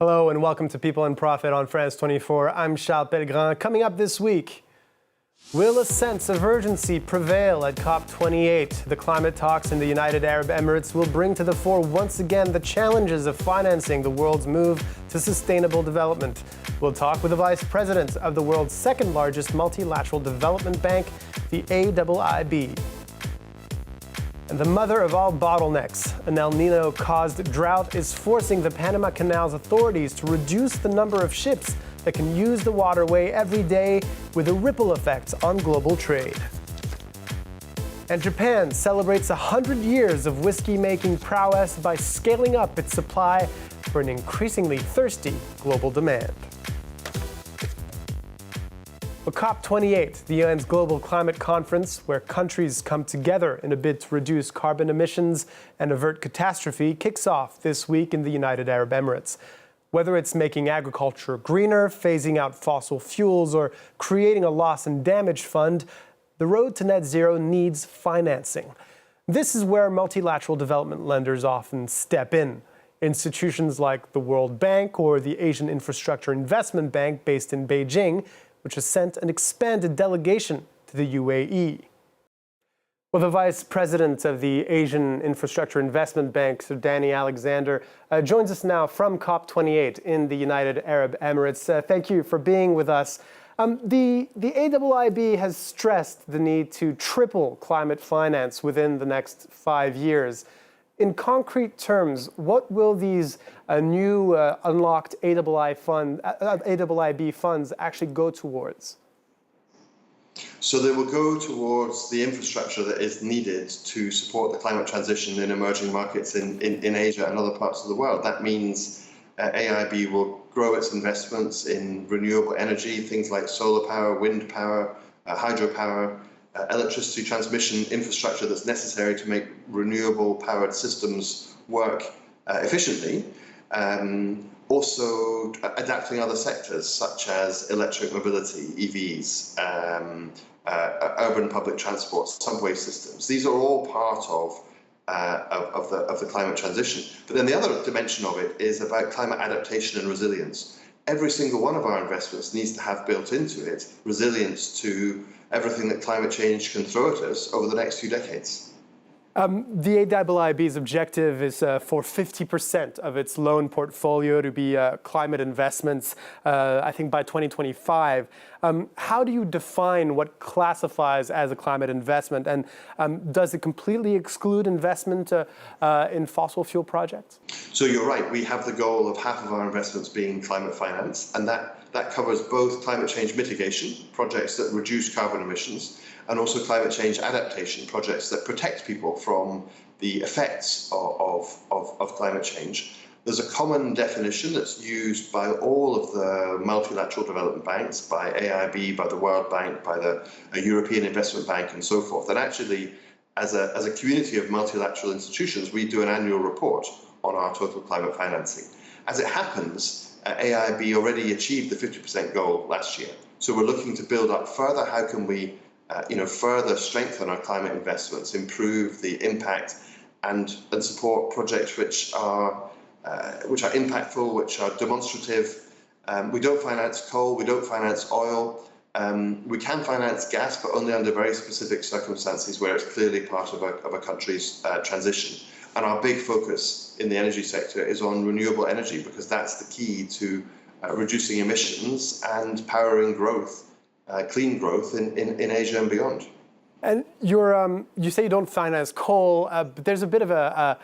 Hello and welcome to People and Profit on France 24. I'm Charles Pellegrin. Coming up this week, will a sense of urgency prevail at COP28? The climate talks in the United Arab Emirates will bring to the fore once again the challenges of financing the world's move to sustainable development. We'll talk with the Vice President of the world's second largest multilateral development bank, the AIIB. And the mother of all bottlenecks, an El Nino-caused drought is forcing the Panama Canal's authorities to reduce the number of ships that can use the waterway every day, with a ripple effect on global trade. And Japan celebrates 100 years of whiskey-making prowess by scaling up its supply for an increasingly thirsty global demand. Well, COP28, the UN's global climate conference, where countries come together in a bid to reduce carbon emissions and avert catastrophe, kicks off this week in the United Arab Emirates. Whether it's making agriculture greener, phasing out fossil fuels, or creating a loss and damage fund, the road to net zero needs financing. This is where multilateral development lenders often step in. Institutions like the World Bank or the Asian Infrastructure Investment Bank, based in Beijing, which has sent an expanded delegation to the UAE. Well, the Vice President of the Asian Infrastructure Investment Bank, Sir Danny Alexander, joins us now from COP28 in the United Arab Emirates. Thank you for being with us. The AIIB has stressed the need to triple climate finance within the next 5 years. In concrete terms, what will these new unlocked AIIB funds actually go towards? So they will go towards the infrastructure that is needed to support the climate transition in emerging markets in Asia and other parts of the world. That means AIIB will grow its investments in renewable energy, things like solar power, wind power, hydropower, electricity transmission infrastructure that's necessary to make renewable powered systems work efficiently. Also adapting other sectors such as electric mobility, EVs, urban public transport, subway systems. These are all part of the climate transition. But then the other dimension of it is about climate adaptation and resilience. Every single one of our investments needs to have built into it resilience to everything that climate change can throw at us over the next few decades. The AIIB's objective is for 50% of its loan portfolio to be climate investments, I think by 2025. How do you define what classifies as a climate investment? And does it completely exclude investment in fossil fuel projects? So you're right, we have the goal of half of our investments being climate finance, and that covers both climate change mitigation, projects that reduce carbon emissions, and also climate change adaptation, projects that protect people from the effects of climate change. There's a common definition that's used by all of the multilateral development banks, by AIIB, by the World Bank, by the European Investment Bank, and so forth. And actually, as a community of multilateral institutions, we do an annual report on our total climate financing. As it happens, AIIB already achieved the 50% goal last year. So we're looking to build up further. How can we further strengthen our climate investments, improve the impact, and support projects which are impactful, which are demonstrative. We don't finance coal, we don't finance oil. We can finance gas, but only under very specific circumstances where it's clearly part of a country's transition. And our big focus in the energy sector is on renewable energy, because that's the key to reducing emissions and powering growth. Clean growth in Asia and beyond. And you say you don't finance coal, but there's a bit of a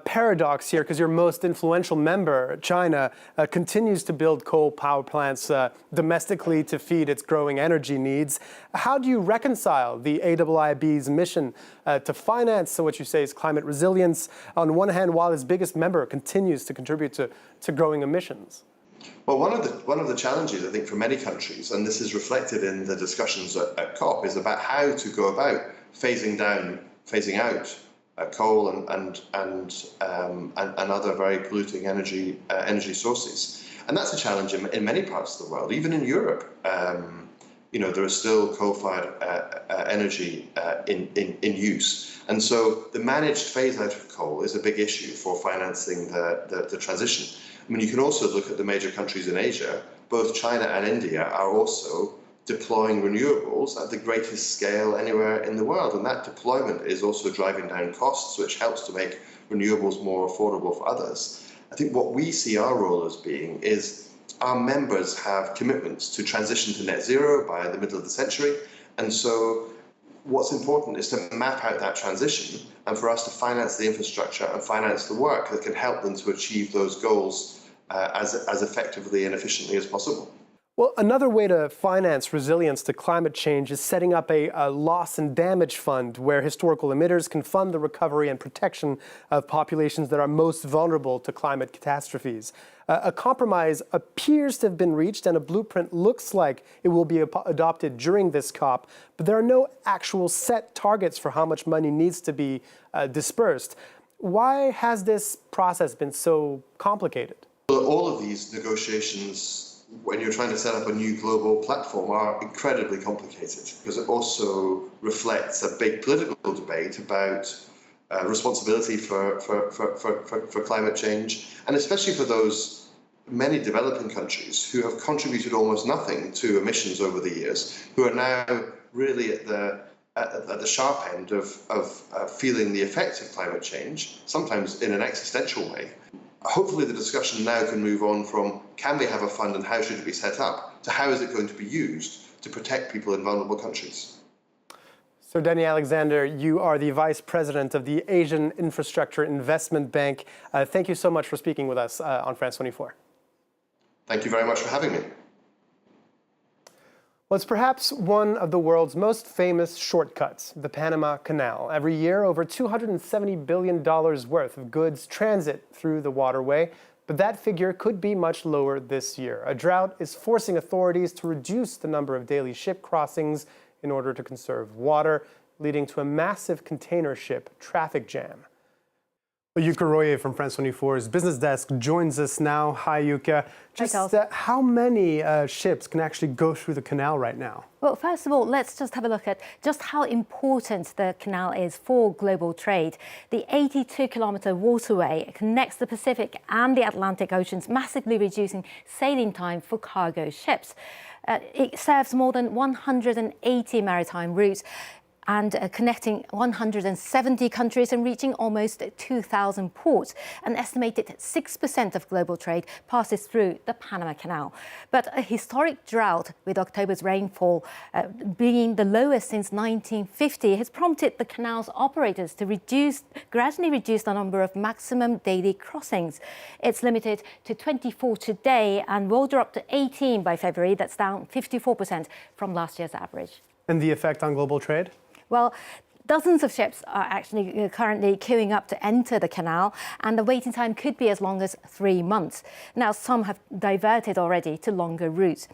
paradox here, because your most influential member, China, continues to build coal power plants domestically to feed its growing energy needs. How do you reconcile the AIIB's mission to finance what you say is climate resilience on one hand, while its biggest member continues to contribute to growing emissions? Well, one of the challenges, I think, for many countries, and this is reflected in the discussions at COP, is about how to go about phasing out coal and other very polluting energy sources. And that's a challenge in many parts of the world, even in Europe. There is still coal-fired energy in use. And so the managed phase out of coal is a big issue for financing the transition. I mean, you can also look at the major countries in Asia. Both China and India are also deploying renewables at the greatest scale anywhere in the world. And that deployment is also driving down costs, which helps to make renewables more affordable for others. I think what we see our role as being is our members have commitments to transition to net zero by the middle of the century. And so what's important is to map out that transition and for us to finance the infrastructure and finance the work that can help them to achieve those goals as effectively and efficiently as possible. Well, another way to finance resilience to climate change is setting up a loss and damage fund where historical emitters can fund the recovery and protection of populations that are most vulnerable to climate catastrophes. A compromise appears to have been reached and a blueprint looks like it will be adopted during this COP, but there are no actual set targets for how much money needs to be dispersed. Why has this process been so complicated? Well, all of these negotiations, when you're trying to set up a new global platform, are incredibly complicated because it also reflects a big political debate about responsibility for climate change, and especially for those many developing countries who have contributed almost nothing to emissions over the years, who are now really at the sharp end of feeling the effects of climate change, sometimes in an existential way. Hopefully the discussion now can move on from can we have a fund and how should it be set up to how is it going to be used to protect people in vulnerable countries. So Denny Alexander, you are the Vice President of the Asian Infrastructure Investment Bank. Thank you so much for speaking with us on France 24. Thank you very much for having me. Well, it's perhaps one of the world's most famous shortcuts, the Panama Canal. Every year, over $270 billion worth of goods transit through the waterway, but that figure could be much lower this year. A drought is forcing authorities to reduce the number of daily ship crossings in order to conserve water, leading to a massive container ship traffic jam. Well, Yuka Roye from France 24's business desk joins us now. Hi, Yuka. Just how many ships can actually go through the canal right now? Well, first of all, let's just have a look at just how important the canal is for global trade. The 82-kilometre waterway connects the Pacific and the Atlantic Oceans, massively reducing sailing time for cargo ships. It serves more than 180 maritime routes and connecting 170 countries and reaching almost 2,000 ports. An estimated 6% of global trade passes through the Panama Canal. But a historic drought, with October's rainfall being the lowest since 1950, has prompted the canal's operators to gradually reduce the number of maximum daily crossings. It's limited to 24 today and will drop to 18 by February. That's down 54% from last year's average. And the effect on global trade? Well, dozens of ships are actually currently queuing up to enter the canal, and the waiting time could be as long as 3 months. Now, some have diverted already to longer routes.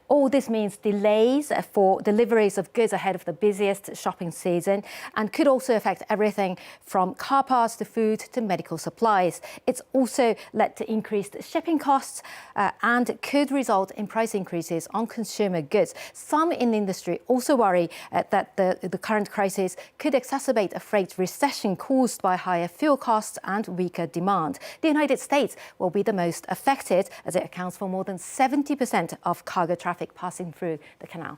All this means delays for deliveries of goods ahead of the busiest shopping season and could also affect everything from car parts to food to medical supplies. It's also led to increased shipping costs and could result in price increases on consumer goods. Some in the industry also worry that the current crisis could exacerbate a freight recession caused by higher fuel costs and weaker demand. The United States will be the most affected, as it accounts for more than 70% of cargo traffic passing through the canal.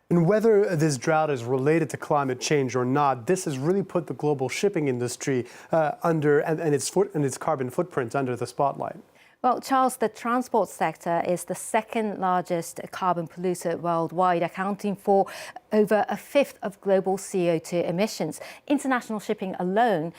And whether this drought is related to climate change or not, this has really put the global shipping industry and its carbon footprint under the spotlight. Well, Charles, the transport sector is the second largest carbon polluter worldwide, accounting for over a fifth of global CO2 emissions. International shipping alone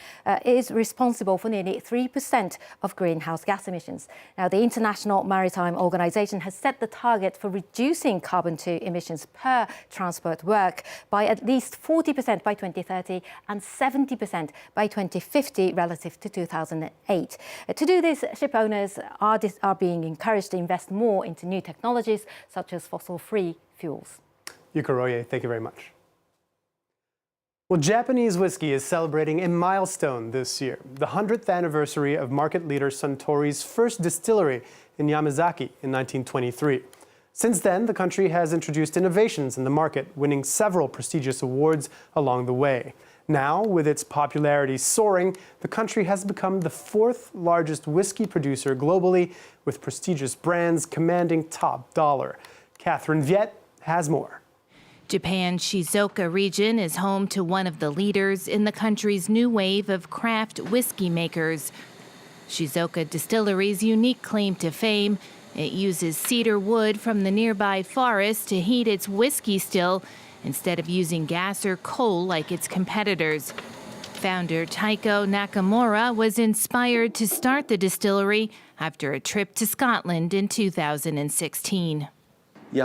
is responsible for nearly 3% of greenhouse gas emissions. Now, the International Maritime Organization has set the target for reducing carbon-2 emissions per transport work by at least 40% by 2030 and 70% by 2050 relative to 2008. To do this, ship owners are being encouraged to invest more into new technologies such as fossil-free fuels. Yuka Roye, thank you very much. Well, Japanese whiskey is celebrating a milestone this year, the 100th anniversary of market leader Suntory's first distillery in Yamazaki in 1923. Since then, the country has introduced innovations in the market, winning several prestigious awards along the way. Now, with its popularity soaring, the country has become the fourth largest whiskey producer globally, with prestigious brands commanding top dollar. Catherine Viet has more. Japan's Shizuoka region is home to one of the leaders in the country's new wave of craft whiskey makers. Shizuoka Distillery's unique claim to fame: it uses cedar wood from the nearby forest to heat its whiskey still, instead of using gas or coal like its competitors. Founder Taiko Nakamura was inspired to start the distillery after a trip to Scotland in 2016. I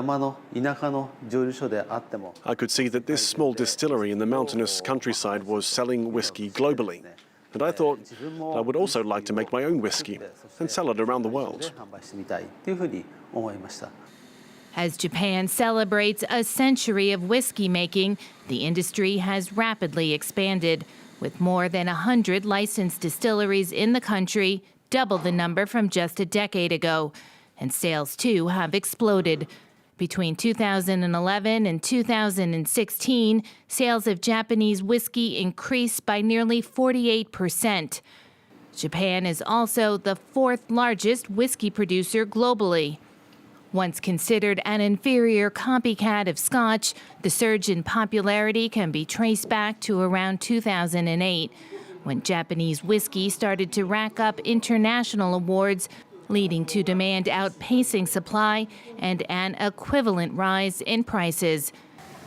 could see that this small distillery in the mountainous countryside was selling whiskey globally. And I thought I would also like to make my own whiskey and sell it around the world. As Japan celebrates a century of whiskey making, the industry has rapidly expanded, with more than 100 licensed distilleries in the country, double the number from just a decade ago. And sales, too, have exploded. Between 2011 and 2016, sales of Japanese whiskey increased by nearly 48%. Japan is also the fourth largest whiskey producer globally. Once considered an inferior copycat of Scotch, the surge in popularity can be traced back to around 2008, when Japanese whiskey started to rack up international awards, leading to demand outpacing supply and an equivalent rise in prices.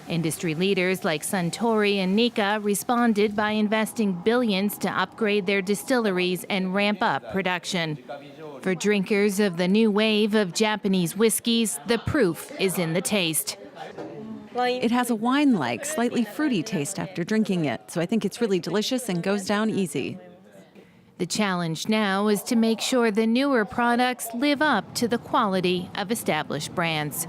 Industry leaders like Suntory and Nikka responded by investing billions to upgrade their distilleries and ramp up production. For drinkers of the new wave of Japanese whiskeys, the proof is in the taste. It has a wine-like, slightly fruity taste after drinking it, so I think it's really delicious and goes down easy. The challenge now is to make sure the newer products live up to the quality of established brands.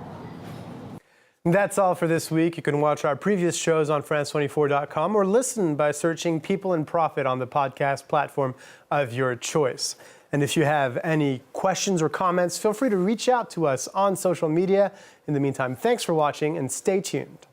That's all for this week. You can watch our previous shows on France24.com or listen by searching People and Profit on the podcast platform of your choice. And if you have any questions or comments, feel free to reach out to us on social media. In the meantime, thanks for watching and stay tuned.